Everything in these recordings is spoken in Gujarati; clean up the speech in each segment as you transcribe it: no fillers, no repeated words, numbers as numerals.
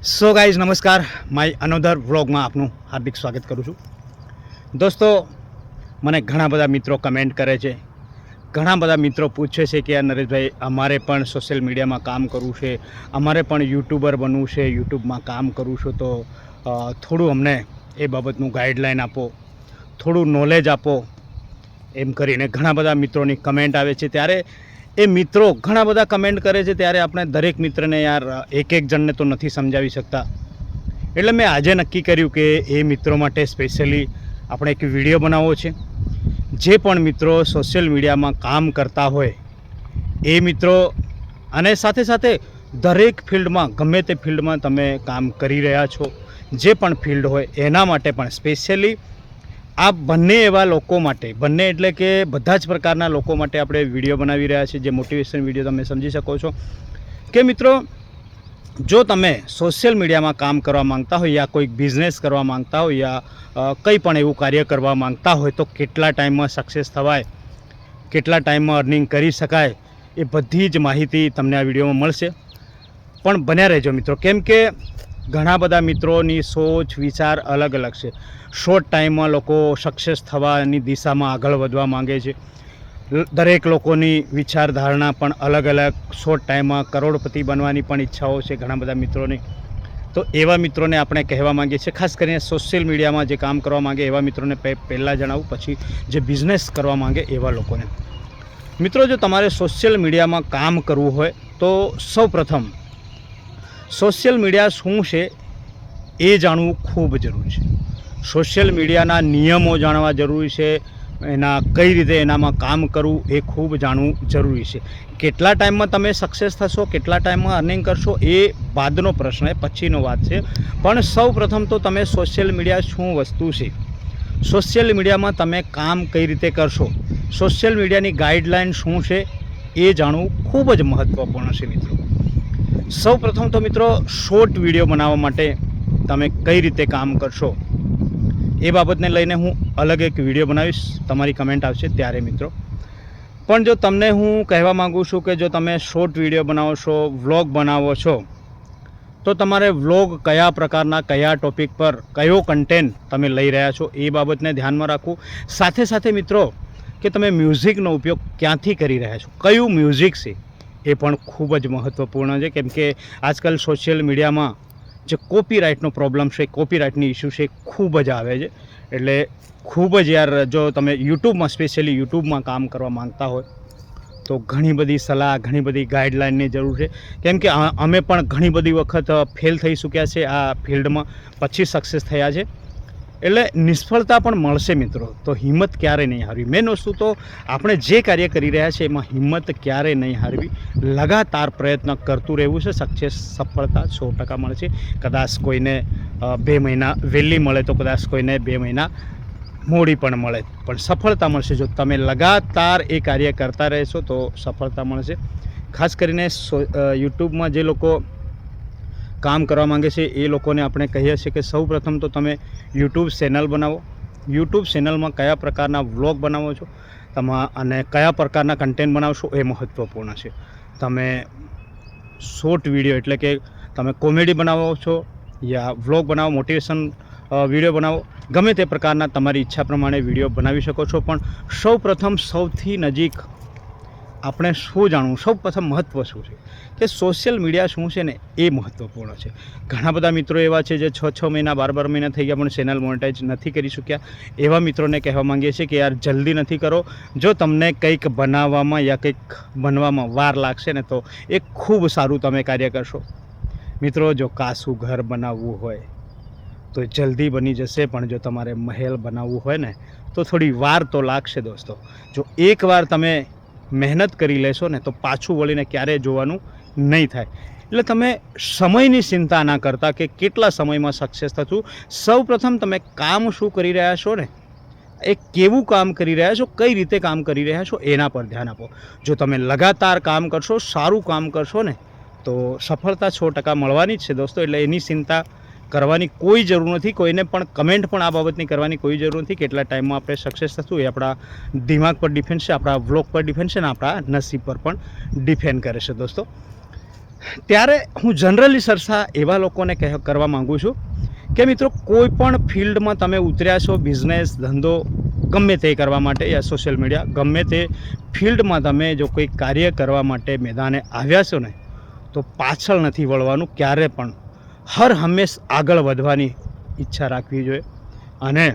સો ગાઈઝ નમસ્કાર, માય અનોધર વ્લોગમાં આપનું હાર્દિક સ્વાગત કરું છું. દોસ્તો, મને ઘણા બધા મિત્રો કમેન્ટ કરે છે, ઘણા બધા મિત્રો પૂછે છે કે યાર નરેશભાઈ, અમારે પણ સોશિયલ મીડિયામાં કામ કરવું છે, અમારે પણ યુટ્યુબર બનવું છે, યુટ્યુબમાં કામ કરું છું, તો થોડું અમને એ બાબતનું ગાઈડલાઈન આપો, થોડું નોલેજ આપો, એમ કરીને ઘણા બધા મિત્રોની કમેન્ટ આવે છે. ત્યારે એ મિત્રો ઘણા બધા કમેન્ટ કરે છે, ત્યારે આપણે દરેક મિત્રને યાર એક જણને તો નથી સમજાવી શકતા. એટલે મેં આજે નક્કી કર્યું કે એ મિત્રો માટે સ્પેશિયલી આપણે એક વિડીયો બનાવવો છે. જે પણ મિત્રો સોશિયલ મીડિયામાં કામ કરતા હોય એ મિત્રો, અને સાથે સાથે દરેક ફિલ્ડમાં, ગમે તે ફિલ્ડમાં તમે કામ કરી રહ્યા છો, જે પણ ફિલ્ડ હોય એના માટે પણ સ્પેશિયલી આ બંને એવા લોકો માટે, બંને એટલે કે બધા જ પ્રકારના લોકો માટે આપણે વિડીયો બનાવી રહ્યા છીએ. જે મોટિવેશન વિડીયો તમે સમજી શકો છો કે મિત્રો, જો તમે સોશિયલ મીડિયામાં કામ કરવા માંગતા હોય, યા કોઈક બિઝનેસ કરવા માંગતા હોય, યા કંઈ પણ એવું કાર્ય કરવા માંગતા હોય, તો કેટલા ટાઈમમાં સક્સેસ થવાય, કેટલા ટાઈમમાં અર્નિંગ કરી શકાય, એ બધી જ માહિતી તમને આ વિડીયોમાં મળશે. પણ બન્યા રહેજો મિત્રો, કેમ કે ઘણા બધા મિત્રોની સોચ વિચાર અલગ અલગ છે. શોર્ટ ટાઈમમાં લોકો સક્સેસ થવાની દિશામાં આગળ વધવા માંગે છે. દરેક લોકોની વિચારધારણા પણ અલગ અલગ. શોર્ટ ટાઈમમાં કરોડપતિ બનવાની પણ ઈચ્છાઓ છે ઘણા બધા મિત્રોની. તો એવા મિત્રોને આપણે કહેવા માંગીએ છીએ, ખાસ કરીને સોશિયલ મીડિયામાં જે કામ કરવા માંગે એવા મિત્રોને પહેલાં જણાવું, પછી જે બિઝનેસ કરવા માંગે એવા લોકોને. મિત્રો, જો તમારે સોશિયલ મીડિયામાં કામ કરવું હોય તો સૌપ્રથમ સોશિયલ મીડિયા શું છે એ જાણવું ખૂબ જરૂરી છે. સોશિયલ મીડિયાના નિયમો જાણવા જરૂરી છે, એના કઈ રીતે એનામાં કામ કરવું એ ખૂબ જાણવું જરૂરી છે. કેટલા ટાઈમમાં તમે સક્સેસ થશો, કેટલા ટાઈમમાં અર્નિંગ કરશો એ બાદનો પ્રશ્ન, એ પછીનો વાત છે. પણ સૌ પ્રથમ તો તમે સોશિયલ મીડિયા શું વસ્તુ છે, સોશિયલ મીડિયામાં તમે કામ કઈ રીતે કરશો, સોશિયલ મીડિયાની ગાઈડલાઇન શું છે એ જાણવું ખૂબ જ મહત્ત્વપૂર્ણ છે મિત્રો. સૌ પ્રથમ તો મિત્રો, શોર્ટ વિડીયો બનાવવા માટે તમે કઈ રીતે કામ કરશો એ બાબતને લઈને હું અલગ એક વિડીયો બનાવીશ, તમારી કમેન્ટ આવશે ત્યારે મિત્રો. પણ જો તમને હું કહેવા માગું છું કે જો તમે શોર્ટ વિડીયો બનાવો છો, વ્લોગ બનાવો છો, તો તમારે વ્લોગ કયા પ્રકારના, કયા ટૉપિક પર, કયો કન્ટેન્ટ તમે લઈ રહ્યા છો એ બાબતને ધ્યાનમાં રાખવું. સાથે સાથે મિત્રો, કે તમે મ્યુઝિકનો ઉપયોગ ક્યાંથી કરી રહ્યા છો, કયું મ્યુઝિક છે એ પણ ખૂબ જ મહત્ત્વપૂર્ણ છે. કેમ કે આજકાલ સોશિયલ મીડિયામાં જે કોપીરાઇટનો પ્રોબ્લેમ છે, કોપીરાઇટની ઇસ્યુ છે, ખૂબ જ આવે છે. એટલે ખૂબ જ યાર, જો તમે યુટ્યુબમાં, સ્પેશિયલી યુટ્યુબમાં કામ કરવા માંગતા હોય તો ઘણી બધી સલાહ, ઘણી બધી ગાઈડલાઇનની જરૂર છે. કેમ કે અમે પણ ઘણી બધી વખત ફેલ થઈ ચૂક્યા છે આ ફિલ્ડમાં, પછી સક્સેસ થયા છે. એટલે નિષ્ફળતા પણ મળશે મિત્રો, તો હિંમત ક્યારેય નહીં હારવી. મેન વસ્તુ તો આપણે જે કાર્ય કરી રહ્યા છીએ એમાં હિંમત ક્યારેય નહીં હારવી. લગાતાર પ્રયત્ન કરતું રહેવું છે. સફળતા 100% મળશે. કદાચ કોઈને 2 મહિના વહેલી મળે તો કદાચ કોઈને 2 મહિના મોડી પણ મળે, પણ સફળતા મળશે. જો તમે લગાતાર એ કાર્ય કરતા રહેશો તો સફળતા મળશે. ખાસ કરીને યુટ્યુબમાં જે લોકો કામ કરવા માંગે છે એ લોકોને આપણે કહીએ છીએ કે સૌ પ્રથમ તો તમે યુટ્યુબ ચેનલ બનાવો. યુટ્યુબ ચેનલમાં કયા પ્રકારના વ્લોગ બનાવો છો અને કયા પ્રકારના કન્ટેન્ટ બનાવશો એ મહત્ત્વપૂર્ણ છે. તમે શોર્ટ વિડીયો એટલે કે તમે કોમેડી બનાવો છો, યા વ્લોગ બનાવો, મોટિવેશન વિડીયો બનાવો, ગમે તે પ્રકારના તમારી ઈચ્છા પ્રમાણે વિડીયો બનાવી શકો છો. પણ સૌ પ્રથમ, સૌથી નજીક આપણે શું જાણવું, સૌ પ્રથમ મહત્ત્વ શું છે કે સોશિયલ મીડિયા શું છે ને એ મહત્ત્વપૂર્ણ છે. ઘણા બધા મિત્રો એવા છે જે 6 મહિના, 12 મહિના થઈ ગયા પણ ચેનલ મોનેટાઈઝ નથી કરી શક્યા. એવા મિત્રોને કહેવા માંગીએ છીએ કે યાર જલ્દી નથી કરો. જો તમને કંઈક બનાવવામાં યા કંઈક બનવામાં વાર લાગશે ને તો એ ખૂબ સારું તમે કાર્ય કરશો મિત્રો. જો કાસું ઘર બનાવવું હોય તો જલ્દી બની જશે, પણ જો તમારે મહેલ બનાવવું હોય ને તો થોડી વાર તો લાગશે દોસ્તો. જો એકવાર તમે મહેનત કરી લેશો ને તો પાછું વળીને ક્યારેય જોવાનું નહીં થાય. એટલે તમે સમયની ચિંતા ના કરતા કે કેટલા સમયમાં સક્સેસ થશું. સૌ પ્રથમ તમે કામ શું કરી રહ્યા છો ને, એ કેવું કામ કરી રહ્યા છો, કઈ રીતે કામ કરી રહ્યા છો એના પર ધ્યાન આપો. જો તમે લગાતાર કામ કરશો, સારું કામ કરશો ને તો સફળતા 100% મળવાની જ છે દોસ્તો. એટલે એની ચિંતા કરવાની કોઈ જરૂર નથી. કોઈને પણ કમેન્ટ પણ આ બાબતની કરવાની કોઈ જરૂર નથી. કેટલા ટાઈમમાં આપણે સક્સેસ થશું એ આપણા દિમાગ પર ડિપેન્ડ છે, આપણા વ્લોગ પર ડિપેન્ડ છે, અને આપણા નસીબ પર પણ ડિપેન્ડ કરે છે દોસ્તો. ત્યારે હું જનરલી સરસા એવા લોકોને કરવા માગું છું કે મિત્રો કોઈ પણ ફિલ્ડમાં તમે ઉતર્યા છો, બિઝનેસ, ધંધો ગમે તે કરવા માટે યા સોશિયલ મીડિયા ગમે તે ફિલ્ડમાં તમે જો કોઈ કાર્ય કરવા માટે મેદાને આવ્યા છો ને, તો પાછળ નથી વળવાનું ક્યારે પણ. હર હંમેશ આગળ વધવાની ઈચ્છા રાખવી જોઈએ અને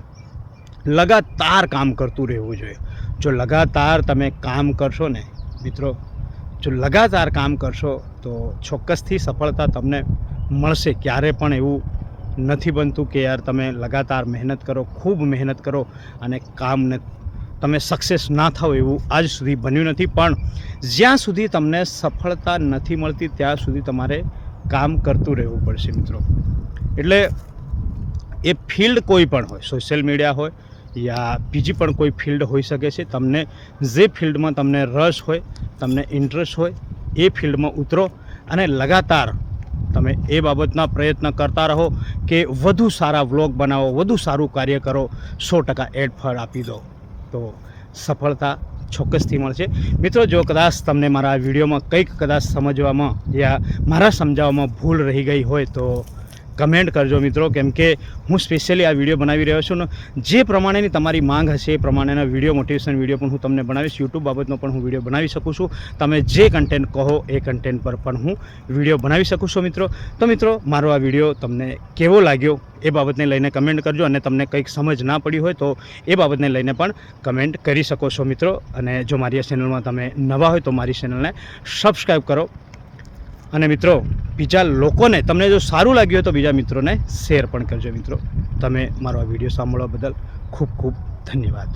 લગાતાર કામ કરતું રહેવું જોઈએ. જો લગાતાર તમે કામ કરશો ને મિત્રો, જો લગાતાર કામ કરશો તો ચોક્કસથી સફળતા તમને મળશે. ક્યારે પણ એવું નથી બનતું કે યાર તમે લગાતાર મહેનત કરો, ખૂબ મહેનત કરો અને કામને તમે સક્સેસ ના થાવ, એવું આજ સુધી બન્યું નથી. પણ જ્યાં સુધી તમને સફળતા નથી મળતી ત્યાં સુધી તમારે કામ કરતું રહેવું પડશે મિત્રો. એટલે એ ફિલ્ડ કોઈ પણ હોય, સોશિયલ મીડિયા હોય યા બીજી પણ કોઈ ફિલ્ડ હોઈ શકે છે. તમને જે ફિલ્ડમાં તમને રસ હોય, તમને ઇન્ટરેસ્ટ હોય, એ ફિલ્ડમાં ઉતરો અને લગાતાર તમે એ બાબતના પ્રયત્ન કરતા રહો કે વધુ સારા વ્લોગ બનાવો, વધુ સારું કાર્ય કરો, 100% એડ ફળ આપી દો તો સફળતા ચોક્કસથી મળશે. મિત્રો, જો કદાચ તમને મારા વિડીયોમાં કંઈક કદાચ સમજવામાં યા મારા સમજાવવામાં ભૂલ રહી ગઈ હોય તો કમેન્ટ કરજો મિત્રો, કેમ કે હું સ્પેશિયલી આ વિડીયો બનાવી રહ્યો છું ને જે પ્રમાણેની તમારી માંગ હશે એ પ્રમાણેના વિડીયો, મોટિવેશન વિડીયો પણ હું તમને બનાવીશ. યુટ્યુબ બાબતનો પણ હું વિડીયો બનાવી શકું છું. તમે જે કન્ટેન્ટ કહો એ કન્ટેન્ટ પર પણ હું વિડીયો બનાવી શકું છું મિત્રો. તો મિત્રો, મારો આ વિડીયો તમને કેવો લાગ્યો એ બાબતને લઈને કમેન્ટ કરજો અને તમને કંઈક સમજ ના પડી હોય તો એ બાબતને લઈને પણ કમેન્ટ કરી શકો છો મિત્રો. અને જો મારી આ ચેનલમાં તમે નવા હોય તો મારી ચેનલને સબસ્ક્રાઈબ કરો અને મિત્રો બીજા લોકોને તમને જો સારું લાગ્યું હોય તો બીજા મિત્રોને શેર પણ કરજો મિત્રો. તમે મારો આ વિડીયો સાંભળવા બદલ ખૂબ ખૂબ ધન્યવાદ.